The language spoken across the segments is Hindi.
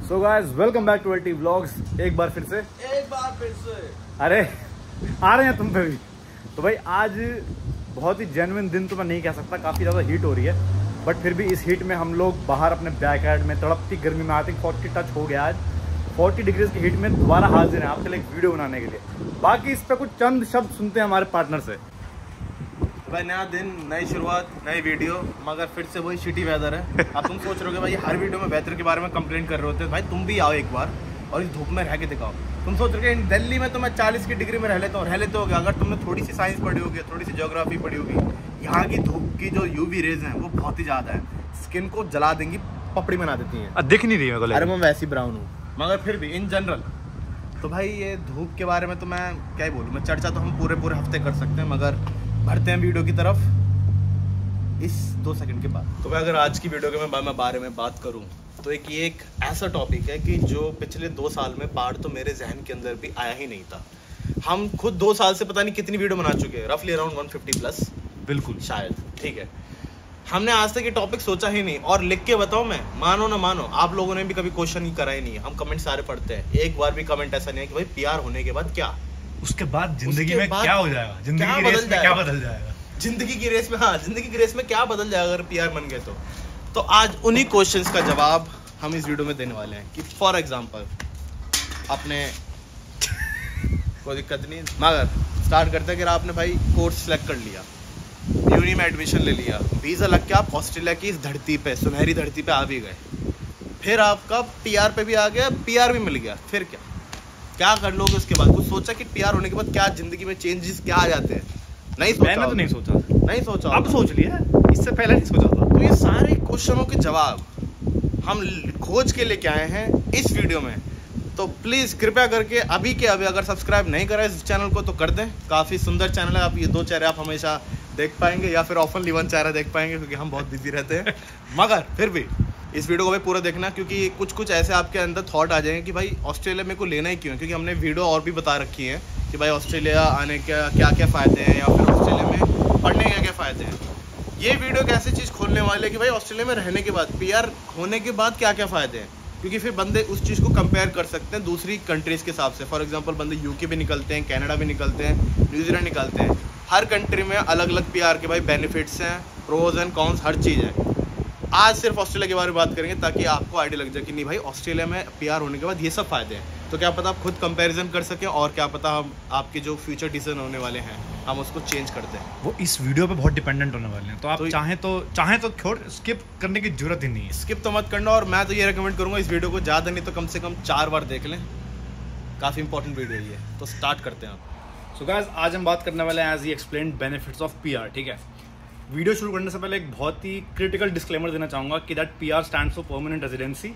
So guys welcome back to Alti vlogs. एक बार फिर से अरे आ रहे हैं तुम पे भी। तो भाई आज बहुत ही जेन्युइन दिन तो मैं नहीं कह सकता, काफ़ी ज़्यादा हीट हो रही है, बट फिर भी इस हीट में हम लोग बाहर अपने बैकयार्ड में तड़पती गर्मी में आते 40 टच हो गया। आज 40 डिग्रीज की हीट में दोबारा हाजिर हैं आपके लिए एक वीडियो बनाने के लिए। बाकी इस पर कुछ चंद शब्द सुनते हैं हमारे पार्टनर से। भाई नया दिन, नई शुरुआत, नई वीडियो, मगर फिर से वही शिटी वेदर है। अब तुम सोच रहे हो भाई हर वीडियो में वेदर के बारे में कंप्लेंट कर रहे होते हैं। भाई तुम भी आओ एक बार और इस धूप में रह के दिखाओ। तुम सोच रहे हो दिल्ली में तो मैं 40 की डिग्री में रह लेता हूँ, रह लेते होगे अगर तुमने थोड़ी सी साइंस पढ़ी होगी, थोड़ी सी ज्योग्राफी पढ़ी होगी। यहाँ की धूप की जो यूवी रेज हैं वो बहुत ही ज़्यादा है, स्किन को जला देंगी, पपड़ी बना देती हैं। दिख नहीं रही है। अरे मैं वैसी ब्राउन हूँ, मगर फिर भी इन जनरल तो भाई ये धूप के बारे में तो मैं क्या ही बोलूँ। मैं चर्चा तो हम पूरे हफ्ते कर सकते हैं, मगर बढ़ते हैं वीडियो की तरफ इस 2 सेकंड के बाद। तो भाई अगर आज की वीडियो के मैं बारे में बात करूं तो एक ऐसा टॉपिक है कि जो पिछले 2 साल में पार्ट तो मेरे जहन के अंदर भी आया ही नहीं था। हम खुद 2 साल से पता नहीं कितनी वीडियो बना चुके हैं, रफली अराउंड 150 प्लस, बिल्कुल शायद, ठीक है। हमने आज तक ये टॉपिक सोचा ही नहीं। और लिख के बताओ, मैं मानो ना मानो, आप लोगों ने भी कभी क्वेश्चन ही करा ही नहीं है। हम कमेंट सारे पढ़ते हैं, एक बार भी कमेंट ऐसा नहीं है कि भाई पीआर होने के बाद क्या, उसके बाद जिंदगी में क्या हो जाएगा, जिंदगी की रेस में क्या बदल जाएगा, जिंदगी की रेस में, हाँ जिंदगी की रेस में क्या बदल जाएगा अगर पीआर बन गए तो आज उन्हीं क्वेश्चंस का जवाब हम इस वीडियो में देने वाले हैं। कि फॉर एग्जांपल आपने कोई दिक्कत नहीं, मगर स्टार्ट करते हैं कि आपने भाई कोर्स सेलेक्ट कर लिया, यूनी में एडमिशन ले लिया, वीज़ा लग के आप ऑस्ट्रेलिया की इस धरती पे, सुनहरी धरती पे आ भी गए, फिर आपका पीआर पे भी आ गया, पीआर भी मिल गया, फिर क्या कर लोगे उसके बाद? कुछ सोचा कि पीआर होने के बाद क्या जिंदगी में चेंजेस क्या आ जाते हैं? नहीं सोचा। मैंने तो नहीं सोचा। अब सोच लिया, इससे पहले नहीं सोचा था। तो ये सारे क्वेश्चनों के जवाब हम खोज के लेके आए हैं इस वीडियो में। तो प्लीज़ कृपया करके अभी के अभी अगर सब्सक्राइब नहीं करा इस चैनल को तो कर दें। काफ़ी सुंदर चैनल है, आप ये 2 चेहरे आप हमेशा देख पाएंगे, या फिर ऑफनली 1 चेहरा देख पाएंगे, क्योंकि हम बहुत बिजी रहते हैं। मगर फिर भी इस वीडियो को भी पूरा देखना, क्योंकि कुछ ऐसे आपके अंदर थॉट आ जाएंगे कि भाई ऑस्ट्रेलिया मेरे को लेना ही क्यों है। क्योंकि हमने वीडियो और भी बता रखी है कि भाई ऑस्ट्रेलिया आने के क्या क्या फ़ायदे हैं, या फिर ऑस्ट्रेलिया में पढ़ने के क्या क्या फ़ायदे हैं। ये वीडियो एक ऐसी चीज़ खोलने वाले है कि भाई ऑस्ट्रेलिया में रहने के बाद, पीआर होने के बाद क्या क्या फ़ायदे हैं, क्योंकि फिर बंदे उस चीज़ को कंपेयर कर सकते हैं दूसरी कंट्रीज़ के हिसाब से। फॉर एग्जांपल बंदे यूके भी निकलते हैं, कनाडा भी निकलते हैं, न्यूजीलैंड निकलते हैं। हर कंट्री में अलग अलग पीआर के भाई बेनिफिट्स हैं, प्रोज एंड कॉन्स, हर चीज़ है। आज सिर्फ ऑस्ट्रेलिया के बारे में बात करेंगे ताकि आपको आइडिया लग जाए कि नहीं भाई ऑस्ट्रेलिया में पीआर होने के बाद ये सब फ़ायदे हैं। तो क्या पता आप खुद कंपैरिजन कर सकें, और क्या पता हम आपके जो फ्यूचर डिसीजन होने वाले हैं हम उसको चेंज कर दें। वो इस वीडियो पे बहुत डिपेंडेंट होने वाले हैं, तो आप चाहें तो छोड़, स्किप करने की जरूरत ही नहीं है। स्किप तो मत करना, और मैं तो ये रिकमेंड करूँगा इस वीडियो को ज़्यादा नहीं तो कम से कम 4 बार देख लें। काफ़ी इंपॉर्टेंट वीडियो है ये, तो स्टार्ट करते हैं आप। सो गाइस आज हम बात करने वाले हैं as he explained benefits of PR, ठीक है। वीडियो शुरू करने से पहले एक बहुत ही क्रिटिकल डिस्क्लेमर देना चाहूँगा कि that PR stands for permanent residency,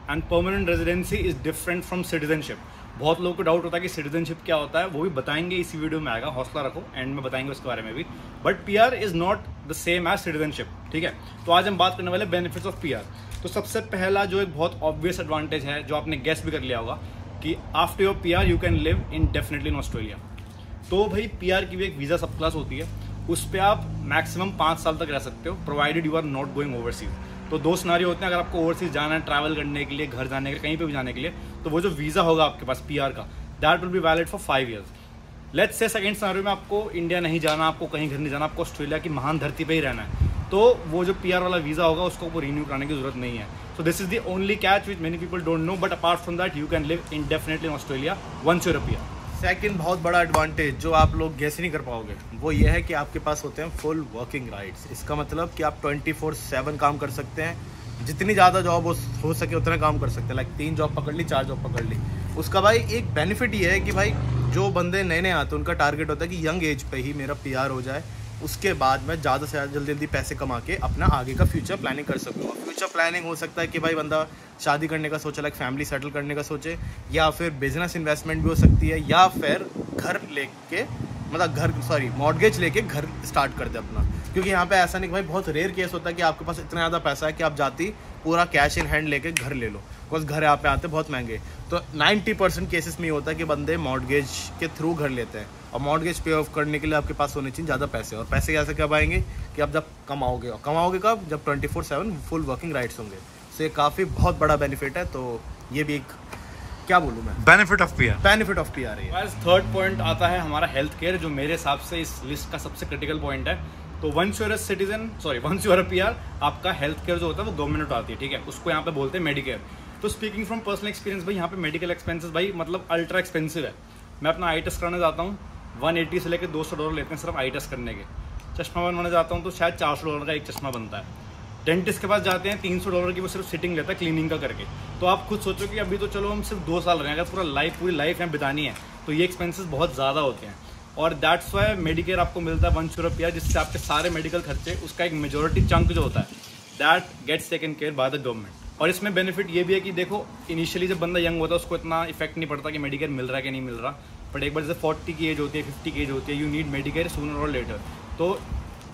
and permanent residency is different from citizenship. बहुत लोगों को डाउट होता है कि सिटीजनशिप क्या होता है, वो भी बताएंगे इसी वीडियो में आएगा, हौसला रखो, एंड में बताएंगे उसके बारे में भी। But PR is not the same as citizenship, ठीक है। तो आज हम बात करने वाले बेनिफिट्स ऑफ पीआर। तो सबसे पहला जो एक बहुत ऑब्वियस एडवांटेज है, जो आपने गेस भी कर लिया होगा, कि after your PR you can live indefinitely in Australia. तो भाई पीआर की भी एक वीज़ा सब क्लास होती है, उस पर आप मैक्सिमम 5 साल तक रह सकते हो, provided you are not going overseas. तो 2 सिनारियो होते हैं, अगर आपको ओवरसीज जाना है ट्रैवल करने के लिए, घर जाने के लिए, कहीं पे भी जाने के लिए, तो वो जो वीज़ा होगा आपके पास पीआर का, that will be valid for 5 years. Let's say second scenario में आपको इंडिया नहीं जाना, आपको कहीं घर नहीं जाना, आपको ऑस्ट्रेलिया की महान धरती पे ही रहना है, तो वो जो पीआर वाला वीज़ा होगा उसको आपको रिन्यू कराने की जरूरत नहीं है। So this is the only catch which many people don't know, but apart from that you can live indefinitely in Australia once you're a PR. Second बहुत बड़ा एडवांटेज जो आप लोग गेस ही नहीं कर पाओगे, वो ये है कि आपके पास होते हैं फुल वर्किंग राइट्स। इसका मतलब कि आप 24/7 काम कर सकते हैं, जितनी ज़्यादा जॉब हो सके उतना काम कर सकते हैं। लाइक 3 जॉब पकड़ ली, 4 जॉब पकड़ ली। उसका भाई एक बेनिफिट ये है कि भाई जो बंदे नए नए आते हैं उनका टारगेट होता है कि यंग एज पे ही मेरा पीआर हो जाए, उसके बाद मैं ज़्यादा से ज़्यादा जल्दी पैसे कमा के अपना आगे का फ्यूचर प्लानिंग कर सकूँ। फ्यूचर प्लानिंग हो सकता है कि भाई बंदा शादी करने का सोचे, लाइक फैमिली सेटल करने का सोचे, या फिर बिजनेस इन्वेस्टमेंट भी हो सकती है, या फिर घर लेके मॉर्गेज लेके घर स्टार्ट कर दे अपना। क्योंकि यहाँ पे ऐसा नहीं कि भाई बहुत रेयर केस होता है कि आपके पास इतना ज़्यादा पैसा है कि आप जाती पूरा कैश इन हैंड लेके घर ले लो, बिकॉज घर यहाँ पे आते बहुत महंगे। तो 90% केसेस में ये होता है कि बंदे मॉर्गेज के थ्रू घर लेते हैं, और मॉर्गेज पे ऑफ करने के लिए आपके पास होने चाहिए ज़्यादा पैसे। और पैसे कैसे कब आएंगे कि आप जब कमाओगे, और कमाओगे कब, जब 24/7 फुल वर्किंग राइट्स होंगे। सो ये काफ़ी बहुत बड़ा बेनिफिट है। तो ये भी एक क्या बोलूँ मैं, benefit of PR. Benefit of PR है। बस थर्ड पॉइंट आता है हमारा हेल्थ केयर, जो मेरे हिसाब से इस लिस्ट का सबसे क्रिटिकल पॉइंट है। तो once you are a PR, आपका हेल्थ केयर जो होता है वो गवर्नमेंट उठाती है, ठीक है, उसको यहाँ पे बोलते हैं मेडिकेयर। तो स्पीकिंग फ्रॉम पर्सनल एक्सपीरियंस भाई, यहाँ पे मेडिकल एक्सपेंसेस भाई मतलब अल्ट्रा एक्सपेंसिव है। मैं अपना आई टेस्ट कराने जाता हूँ, $180 से लेकर $200 लेते हैं सिर्फ आई टेस्ट करने के। चश्मा बनवाने जाता हूँ तो शायद $400 का एक चश्मा बनता है। डेंटिस्ट के पास जाते हैं $300 की वो सिर्फ सिटिंग लेता है क्लीनिंग का करके। तो आप खुद सोचो कि अभी तो चलो हम सिर्फ 2 साल रहे हैं, अगर पूरी लाइफ यहाँ बितानी है तो ये एक्सपेंसेस बहुत ज़्यादा होते हैं। और दैट्स वाई मेडिकेयर आपको मिलता है ₹1 जिससे आपके सारे मेडिकल खर्चे, उसका एक मेजोरिटी चंक जो होता है that gets taken care by the government. और इसमें बेनिफिट ये भी है कि देखो, इनिशियली जब बंदा यंग होता है उसको इतना इफेक्ट नहीं पड़ता कि मेडिकेयर मिल रहा है कि नहीं मिल रहा, बट एक बार जैसे 40 की एज होती है, 50 की एज होती है, यू नीड मेडिकेयर सूनर और लेटर। तो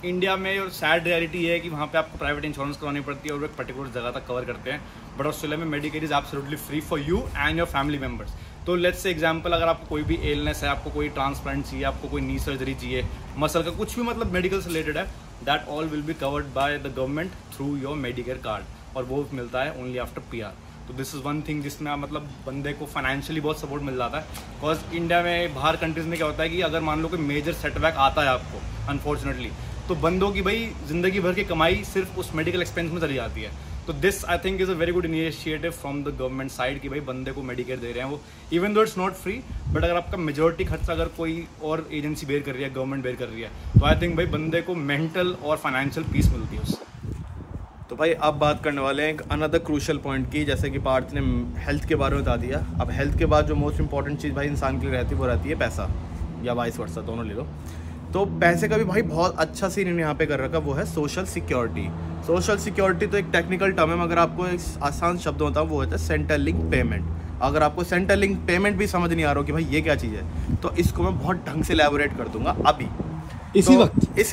इंडिया में सैड रियलिटी ये है कि वहाँ पे आपको प्राइवेट इंश्योरेंस करवानी पड़ती है और वो एक पर्टिकुलर जगह तक कवर करते हैं। बट ऑस्ट्रेलिया में Medicare is absolutely free for you and your family members. तो लेट्स से एग्जांपल, अगर आपको कोई भी इलनेस है, आपको कोई ट्रांसप्लांट चाहिए, आपको कोई नी सर्जरी चाहिए, मसल का कुछ भी मतलब मेडिकल से रिलेटेड है, that all will be covered by the government through your Medicare card, और वो मिलता है ओनली आफ्टर पीआर। तो दिस इज़ वन थिंग जिसमें आप मतलब बंदे को फाइनेंशियली बहुत सपोर्ट मिल जाता है। बिकॉज इंडिया में, बाहर कंट्रीज में क्या होता है कि अगर मान लो कोई मेजर सेटबैक आता है आपको अनफॉर्चुनेटली, तो बंदों की भाई जिंदगी भर की कमाई सिर्फ उस मेडिकल एक्सपेंस में चली जाती है। तो this I think is a very good initiative from the government side कि भाई बंदे को मेडिकेयर दे रहे हैं वो, even though it's not free, but अगर आपका मेजोरिटी खर्चा अगर कोई और एजेंसी बेयर कर रही है, गवर्नमेंट बेयर कर रही है, तो आई थिंक भाई बंदे को मेंटल और फाइनेंशियल पीस मिलती है उससे। तो भाई अब बात करने वाले हैं एक अनदर क्रूशल पॉइंट की, जैसे कि पार्थ ने हेल्थ के बारे में बता दिया। अब हेल्थ के बाद जो मोस्ट इंपॉर्टेंट चीज़ भाई इंसान के लिए रहती है वो रहती है पैसा, या वाइस वर्सा, दोनों ले लो। तो पैसे का भी भाई बहुत अच्छा सीन इन्होंने यहाँ पे कर रखा, वो है सोशल सिक्योरिटी। सोशल सिक्योरिटी तो एक टेक्निकल टर्म है, मगर आपको एक आसान शब्द होता है, वो होता है सेंट्रल लिंक पेमेंट। अगर आपको सेंट्रल लिंक पेमेंट भी समझ नहीं आ रहा हो कि भाई ये क्या चीज़ है, तो इसको मैं बहुत ढंग से एलैबोरेट कर दूंगा अभी इसी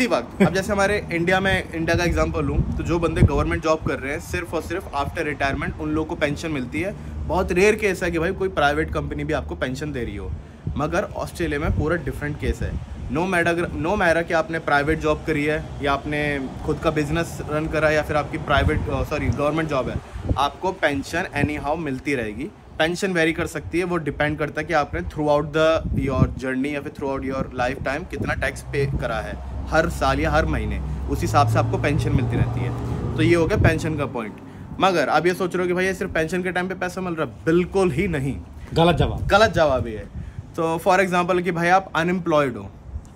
वक्त। अब जैसे हमारे इंडिया का एग्जांपल लूँ, तो जो बंदे गवर्नमेंट जॉब कर रहे हैं, सिर्फ और सिर्फ आफ्टर रिटायरमेंट उन लोगों को पेंशन मिलती है। बहुत रेयर केस है कि भाई कोई प्राइवेट कंपनी भी आपको पेंशन दे रही हो, मगर ऑस्ट्रेलिया में पूरा डिफरेंट केस है। नो मैटर कि आपने प्राइवेट जॉब करी है या आपने खुद का बिजनेस रन करा है या फिर आपकी गवर्नमेंट जॉब है, आपको पेंशन एनी हाउ मिलती रहेगी। पेंशन वेरी कर सकती है, वो डिपेंड करता है कि आपने through out the your journey या फिर through out your life time कितना टैक्स पे करा है हर साल या हर महीने, उस हिसाब से आपको पेंशन मिलती रहती है। तो ये हो गया पेंशन का पॉइंट। मगर आप ये सोच रहे हो कि भाई ये सिर्फ पेंशन के टाइम पे पैसा मिल रहा है, बिल्कुल ही नहीं। गलत जवाब ही है। तो फॉर एग्जाम्पल कि भाई आप अनएम्प्लॉयड हो,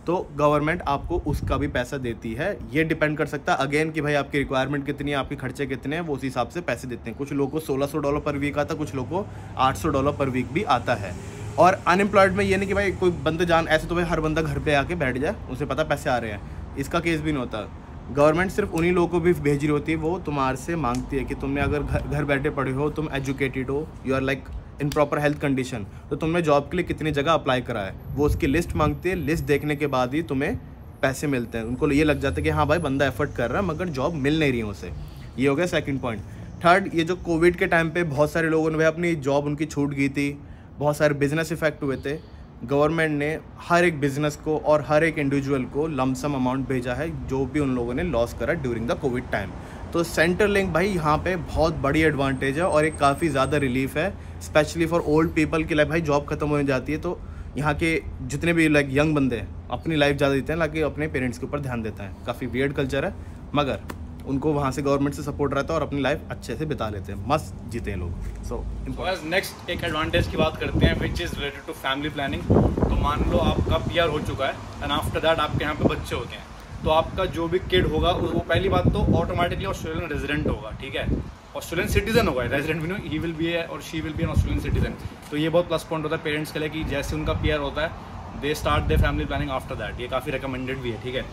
तो गवर्नमेंट आपको उसका भी पैसा देती है। ये डिपेंड कर सकता है अगेन कि भाई आपकी रिक्वायरमेंट कितनी है, आपके खर्चे कितने हैं, वो उस हिसाब से पैसे देते हैं। कुछ लोगों को $1600 पर वीक आता है, कुछ लोगों को $800 पर वीक भी आता है। और अनएम्प्लॉयड में ये नहीं कि भाई कोई बंदे ऐसे तो भाई हर बंदा घर पे आके बैठ जाए, उसे पता पैसे आ रहे हैं, इसका केस भी नहीं होता। गवर्नमेंट सिर्फ उन्हीं लोगों को भी भेज रही होती है, वो तुम्हारे से मांगती है कि तुमने अगर घर बैठे पढ़े हो, तुम एजुकेटेड हो, you are like in proper health condition, तो तुमने जॉब के लिए कितनी जगह अप्लाई करा है, वो उसकी लिस्ट मांगती है। लिस्ट देखने के बाद ही तुम्हें पैसे मिलते हैं। उनको ये लग जाता है कि हाँ भाई बंदा एफर्ट कर रहा है, मगर जॉब मिल नहीं रही है उसे। ये हो गया सेकंड पॉइंट। थर्ड, ये जो कोविड के टाइम पे बहुत सारे लोगों ने भाई अपनी जॉब उनकी छूट गई थी, बहुत सारे बिजनेस इफेक्ट हुए थे। गवर्नमेंट ने हर एक बिजनेस को और हर एक इंडिविजुअल को लमसम अमाउंट भेजा है, जो भी उन लोगों ने लॉस करा ड्यूरिंग द कोविड टाइम। तो सेंट्रल लिंक भाई यहाँ पे बहुत बड़ी एडवांटेज है और एक काफ़ी ज़्यादा रिलीफ है, स्पेशली फॉर ओल्ड पीपल की लाइफ। भाई जॉब खत्म होने जाती है तो यहाँ के जितने भी लाइक यंग बंदे हैं अपनी लाइफ ज़्यादा देते हैं, लाकि अपने पेरेंट्स के ऊपर ध्यान देते हैं। काफ़ी वियर्ड कल्चर है, मगर उनको वहाँ से गवर्नमेंट से सपोर्ट रहता है और अपनी लाइफ अच्छे से बिता लेते हैं, मस्त जीते हैं लोग। सो नेक्स्ट एक एडवांटेज की बात करते हैं, which is related to family planning. तो मान लो आपका पीआर हो चुका है एंड आफ्टर दैट आपके यहाँ पे बच्चे होते हैं, तो आपका जो भी किड होगा वो पहली बात तो ऑटोमेटिकली ऑस्ट्रेलियन रेजिडेंट होगा, ठीक है, ऑस्ट्रेलियन सिटीजन होगा, रेजिडेंट भी नहीं, ही विल बी और she will be an Australian citizen. तो ये बहुत प्लस पॉइंट होता है पेरेंट्स के लिए कि जैसे उनका पीआर होता है they start their family planning after that. ये काफ़ी रिकमेंडेड भी है, ठीक है।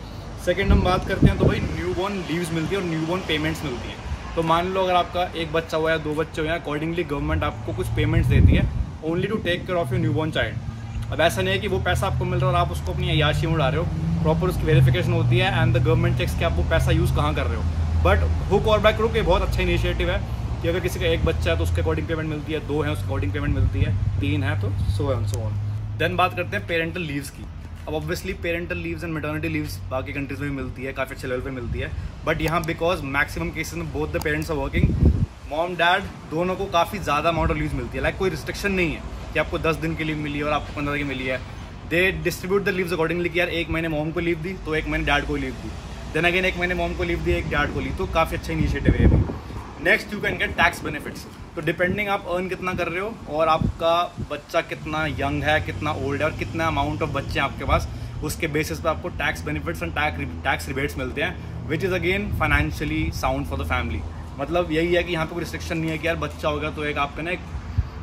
सेकंड हम बात करते हैं तो भाई न्यूबॉर्न लीव्स मिलती है और न्यूबॉर्न पेमेंट्स मिलती हैं। तो मान लो अगर आपका एक बच्चा हुआ या 2 बच्चे हुए हैं, अकॉर्डिंगली गवर्नमेंट आपको कुछ पेमेंट्स देती है only to take care of your newborn child. अब ऐसा नहीं है कि वो पैसा आपको मिल रहा है और आप उसको अपनी अय्याशी में उड़ा रहे हो, प्रॉपर उसकी वेरिफिकेशन होती है एंड द गवर्नमेंट चेक्स कि आप वो पैसा यूज़ कहाँ कर रहे हो। बट हुक और बैक रुक, ये बहुत अच्छा इनिशिएटिव है कि अगर किसी का एक बच्चा है तो उसके अकॉर्डिंग पेमेंट मिलती है, 2 है उसके अकॉर्डिंग पेमेंट मिलती है, 3 है तो सो ऑन। देन बात करते हैं पेरेंटल लीव्स की। अब obviously parental leaves and maternity leaves बाकी कंट्रीज में भी मिलती है, काफ़ी अच्छे लेवल पे मिलती है, बट यहाँ बिकॉज मैक्सिमम केसेस में both the parents are working, mom dad दोनों को काफ़ी ज़्यादा अमाउंट ऑफ लीव मिलती है। लाइक कोई रिस्ट्रिक्शन नहीं है कि आपको 10 दिन की लीव मिली और आपको 15 की मिली है। दे डिस्ट्रीब्यूट द लीव्स अकॉर्डिंगली कि यार एक महीने मॉम को लीव दी तो एक महीने डैड को लीव दी, देन अगेन एक महीने मॉम को लीव दी, एक डैड को ली, तो काफ़ी अच्छा इनिशिएटिव है ये। Next you can get tax benefits. तो डिपेंडिंग आप अर्न कितना कर रहे हो और आपका बच्चा कितना यंग है, कितना ओल्ड है और कितना अमाउंट ऑफ बच्चे हैं आपके पास, उसके बेसिस पे आपको tax benefits and tax rebates मिलते हैं, which is again financially sound for the family. मतलब यही है कि यहाँ पे कोई रिस्ट्रिक्शन नहीं है कि यार बच्चा हो गया तो एक आपका ना एक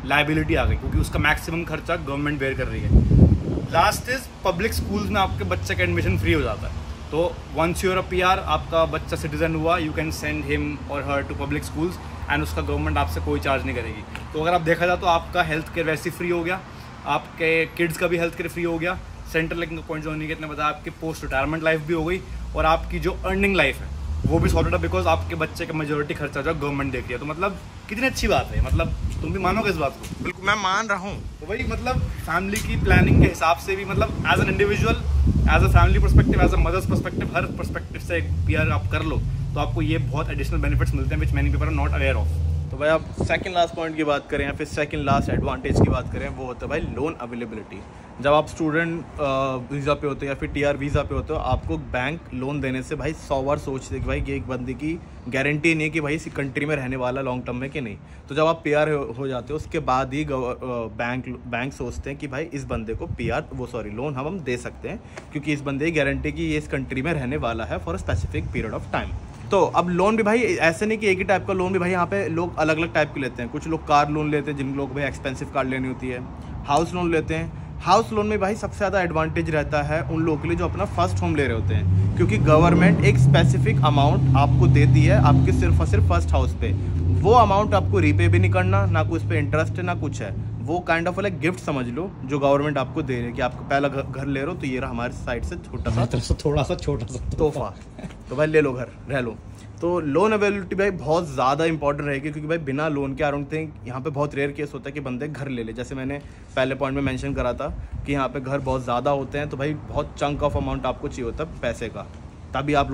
लाइबिलिटी आ गई, क्योंकि उसका मैक्सिमम खर्चा गवर्नमेंट बेयर कर रही है। लास्ट इज पब्लिक स्कूल्स में आपके बच्चे का एडमिशन फ्री हो जाता है। तो वंस यूर अ PR, आपका बच्चा सिटीजन हुआ, यू कैन सेंड हिम और her to public schools and उसका गवर्नमेंट आपसे कोई चार्ज नहीं करेगी। तो अगर आप देखा जाए तो आपका हेल्थ केयर वैसे फ्री हो गया, आपके किड्स का भी हेल्थ केयर फ्री हो गया, सेंट्रल लिंकिंग पॉइंट जो होने के इतने बताया, आपकी पोस्ट रिटायरमेंट लाइफ भी हो गई और आपकी जो अर्निंग लाइफ है वो भी सॉर्टेड है, बिकॉज आपके बच्चे का मेजोरिटी खर्चा जो गवर्नमेंट देती है। तो मतलब कितनी अच्छी बात है, मतलब तुम भी मानोगे इस बात को? बिल्कुल मैं मान रहा हूँ। तो भाई मतलब फैमिली की प्लानिंग के हिसाब से भी, मतलब as an individual, as a family perspective, as a mother's perspective, हर पर्सपेक्टिव से एक PR आप कर लो तो आपको ये बहुत एडिशनल बेनिफिट्स मिलते हैं which many people are not aware of. तो भाई आप सेकंड लास्ट पॉइंट की बात करें या फिर सेकंड लास्ट एडवांटेज की बात करें, वो होता है भाई लोन अवेलेबिलिटी। जब आप स्टूडेंट वीज़ा पे होते हो या फिर TR वीज़ा पे होते हो, आपको बैंक लोन देने से भाई 100 बार सोचते कि भाई ये एक बंदे की गारंटी नहीं है कि भाई इसी कंट्री में रहने वाला लॉन्ग टर्म में कि नहीं। तो जब आप PR हो जाते हो उसके बाद ही बैंक सोचते हैं कि भाई इस बंदे को लोन हम दे सकते हैं, क्योंकि इस बंदे की गारंटी कि ये इस कंट्री में रहने वाला है for a specific period of time. तो अब लोन भी भाई ऐसे नहीं कि एक ही टाइप का लोन भी भाई यहाँ पे लोग अलग अलग टाइप के लेते हैं। कुछ लोग कार लोन लेते हैं जिन लोग भाई एक्सपेंसिव कार लेनी होती है, हाउस लोन लेते हैं। हाउस लोन में भाई सबसे ज़्यादा एडवांटेज रहता है उन लोगों के लिए जो अपना फर्स्ट होम ले रहे होते हैं, क्योंकि गवर्नमेंट एक स्पेसिफिक अमाउंट आपको देती है आपके सिर्फ और सिर्फ फर्स्ट हाउस पे। वो अमाउंट आपको रीपे भी नहीं करना, ना कुछ पे इंटरेस्ट है ना कुछ है, वो काइंड ऑफ लाइक गिफ्ट समझ लो जो गवर्नमेंट आपको दे रही है कि आपको पहला घर ले रहे हो तो ये रहा हमारी साइड से थोड़ा सा छोटा सा तोहफा, तो भाई ले लो घर, रह लो। तो लोन अवेलेबिलिटी भाई बहुत ज़्यादा इंपॉर्टेंट रहेगी, क्योंकि भाई बिना लोन के आई डोंट थिंक, यहाँ पे बहुत रेयर केस होता है कि बंदे घर ले ले। जैसे मैंने पहले पॉइंट में मेंशन करा था कि यहाँ पे घर बहुत ज़्यादा होते हैं, तो भाई बहुत चंक ऑफ अमाउंट आपको चाहिए होता है पैसे का, तभी आप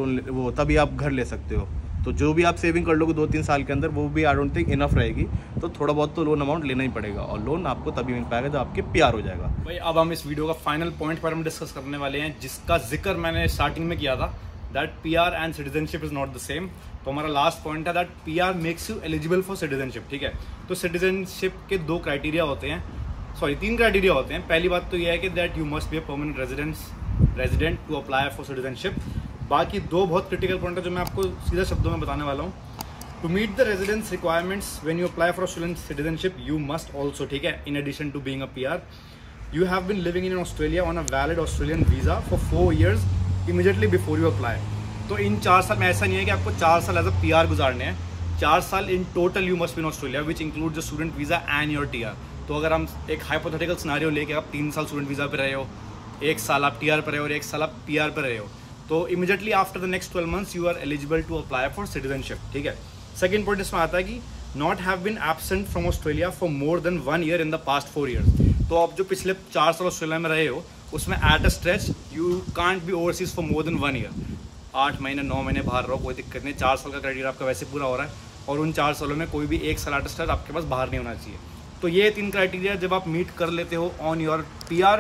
तभी आप घर ले सकते हो। तो जो भी आप सेविंग कर लोगे 2-3 साल के अंदर, वो भी आई डोंट थिंक इनफ रहेगी। तो थोड़ा बहुत तो लोन अमाउंट लेना ही पड़ेगा, और लोन आपको तभी मिल पाएगा जब आपके PR हो जाएगा। भाई अब हम इस वीडियो का फाइनल पॉइंट पर हम डिस्कस करने वाले हैं, जिसका जिक्र मैंने स्टार्टिंग में किया था, that PR and citizenship is not the same. तो हमारा लास्ट पॉइंट है that PR makes you eligible for citizenship. ठीक है, तो सिटीजनशिप के 2 क्राइटेरिया होते हैं, 3 क्राइटेरिया होते हैं। पहली बात तो यह है कि that you must be a permanent resident to apply for citizenship. बाकी 2 बहुत क्रिटिकल पॉइंट है जो मैं आपको सीधा शब्दों में बताने वाला हूँ। To meet the residence requirements when you apply for citizenship, you must also, ठीक है, in addition to being a PR, you have been living in Australia on a valid Australian visa for 4 years immediately before you apply। तो इन 4 साल में ऐसा नहीं है कि आपको 4 साल एज अ PR गुजारने हैं, 4 साल in total you must be in Australia which include the student visa and your TR। तो अगर हम एक हाइपोथेटिकल सिनेरियो लेके आप 3 साल स्टूडेंट वीज़ा पे रहे हो, 1 साल आप TR पे रहे हो और 1 साल आप PR पे रहे हो, तो immediately after the next 12 months you are eligible to apply for citizenship. ठीक है, सेकंड पॉइंट इसमें आता है कि not have been absent from Australia for more than 1 year in the past 4 years। तो आप जो पिछले 4 साल ऑस्ट्रेलिया में रहे हो उसमें at a stretch you can't be overseas for more than 1 year। 8 महीने 9 महीने बाहर रहो, कोई दिक्कत नहीं, 4 साल का क्राइटेरिया आपका वैसे पूरा हो रहा है, और उन 4 सालों में कोई भी 1 साल एट अ स्ट्रेच आपके पास बाहर नहीं होना चाहिए। तो ये 3 क्राइटेरिया जब आप मीट कर लेते हो ऑन योर PR,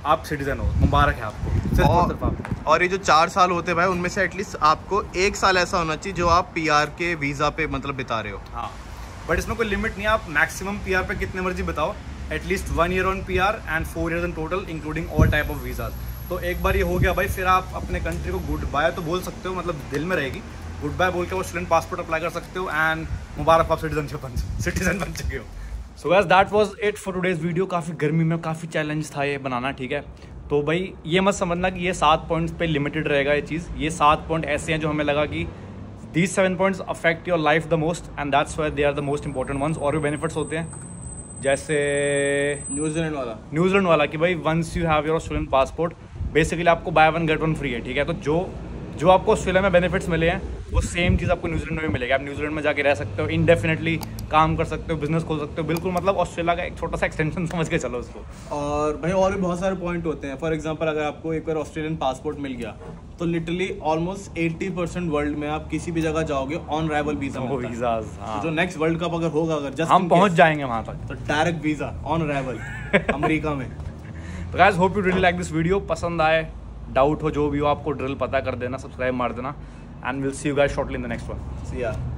आप सिटीजन हो, मुबारक है आपको। और ये जो 4 साल होते हैं भाई, उनमें से एटलीस्ट आपको 1 साल ऐसा होना चाहिए जो आप PR के वीज़ा पे मतलब बिता रहे हो। हाँ, बट इसमें कोई लिमिट नहीं है, आप मैक्सिमम PR पे कितने मर्जी बताओ, at least 1 year on PR and 4 years in total including all type of visas. तो एक बार ये हो गया भाई, फिर आप अपने कंट्री को गुड बाय तो बोल सकते हो, मतलब दिल में रहेगी, गुड बाय बोल के वो स्टूडेंट पासपोर्ट अप्लाई कर सकते हो एंड मुबारक आप सिटीजन बन चुके हो। So guys that was it for today's video. काफ़ी गर्मी में काफ़ी चैलेंज था ये बनाना, ठीक है। तो भाई ये मत समझना कि ये 7 पॉइंट्स पे लिमिटेड रहेगा ये चीज़। ये 7 पॉइंट ऐसे हैं जो हमें लगा कि these 7 points affect your life the most and that's why they are the most important ones। और भी बेनिफिट्स होते हैं, जैसे न्यूजीलैंड वाला कि भाई वंस यू हैव योर ऑस्ट्रेलियन पासपोर्ट, बेसिकली आपको बाय 1 get 1 फ्री है, ठीक है। तो जो आपको ऑस्ट्रेलिया में बेनिफिट्स मिले हैं वो सेम चीज़ आपको न्यूजीलैंड में भी मिलेगी। आप न्यूजीलैंड में जाके रह सकते हो, इंडेफिनेटली काम कर सकते हो, बिजनेस खोल सकते हो, बिल्कुल मतलब ऑस्ट्रेलिया का एक छोटा सा एक्सटेंशन समझ के चलो उसको। और भाई और भी बहुत सारे पॉइंट होते हैं। फॉर एग्जांपल अगर आपको एक बार ऑस्ट्रेलियन पासपोर्ट मिल गया तो लिटरली ऑलमोस्ट 80% वर्ल्ड में आप किसी भी जगह जाओगे ऑन अराइवल वीजा मिलता है। वीजाज, हाँ। तो जो नेक्स्ट वर्ल्ड कप अगर होगा, अगर जस्ट हम पहुंच जाएंगे वहां तक, तो direct visa on arrival America में। तो guys hope you really like this video. पसंद आए, डाउट हो, जो भी हो, आपको ड्रिल पता कर देना, सब्सक्राइब मार देना, and will see you guys shortly in the next one. See या।